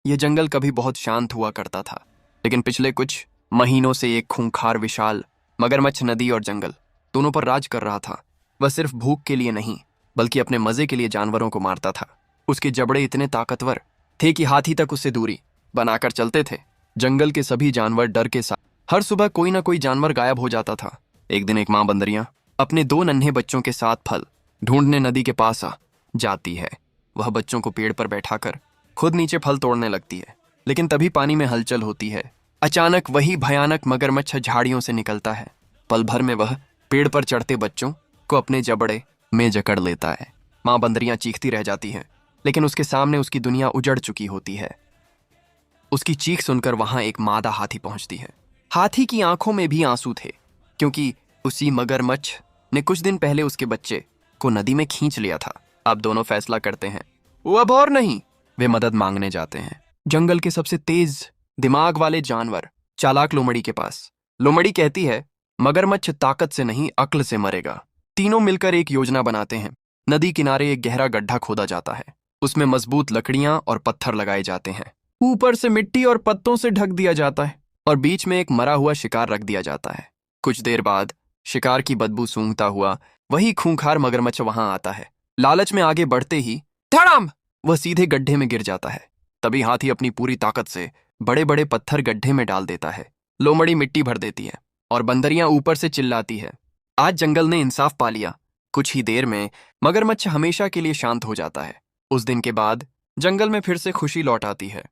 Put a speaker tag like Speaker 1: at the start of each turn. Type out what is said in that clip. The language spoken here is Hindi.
Speaker 1: यह जंगल कभी बहुत शांत हुआ करता था, लेकिन पिछले कुछ महीनों से एक खूंखार विशाल मगरमच्छ नदी और जंगल दोनों पर राज कर रहा था। वह सिर्फ भूख के लिए नहीं, बल्कि अपने मजे के लिए जानवरों को मारता था। उसके जबड़े इतने ताकतवर थे कि हाथी तक उससे दूरी बनाकर चलते थे। जंगल के सभी जानवर डर के साथ हर सुबह कोई ना कोई जानवर गायब हो जाता था। एक दिन एक माँ बंदरियां अपने दो नन्हे बच्चों के साथ फल ढूंढने नदी के पास आ जाती है। वह बच्चों को पेड़ पर बैठाकर खुद नीचे फल तोड़ने लगती है, लेकिन तभी पानी में हलचल होती है। अचानक वही भयानक मगरमच्छ झाड़ियों से निकलता है। पल भर में वह पेड़ पर चढ़ते बच्चों को अपने जबड़े में जकड़ लेता है। माँ बंदरियां चीखती रह जाती हैं, लेकिन उसके सामने उसकी दुनिया उजड़ चुकी होती है। उसकी चीख सुनकर वहां एक मादा हाथी पहुंचती है। हाथी की आंखों में भी आंसू थे, क्योंकि उसी मगरमच्छ ने कुछ दिन पहले उसके बच्चे को नदी में खींच लिया था। अब दोनों फैसला करते हैं, वो अब और नहीं। वे मदद मांगने जाते हैं जंगल के सबसे तेज दिमाग वाले जानवर चालाक लोमड़ी के पास। लोमड़ी कहती है, मगरमच्छ ताकत से नहीं अक्ल से मरेगा। तीनों मिलकर एक योजना बनाते हैं। नदी किनारे एक गहरा गड्ढा खोदा जाता है। उसमें मजबूत लकड़ियां और पत्थर लगाए जाते हैं। ऊपर से मिट्टी और पत्तों से ढक दिया जाता है और बीच में एक मरा हुआ शिकार रख दिया जाता है। कुछ देर बाद शिकार की बदबू सूंघता हुआ वही खूंखार मगरमच्छ वहां आता है। लालच में आगे बढ़ते ही धड़ाम वह सीधे गड्ढे में गिर जाता है। तभी हाथी अपनी पूरी ताकत से बड़े बड़े पत्थर गड्ढे में डाल देता है। लोमड़ी मिट्टी भर देती है और बंदरियां ऊपर से चिल्लाती है, आज जंगल ने इंसाफ पा लिया। कुछ ही देर में मगरमच्छ हमेशा के लिए शांत हो जाता है। उस दिन के बाद जंगल में फिर से खुशी लौट आती है।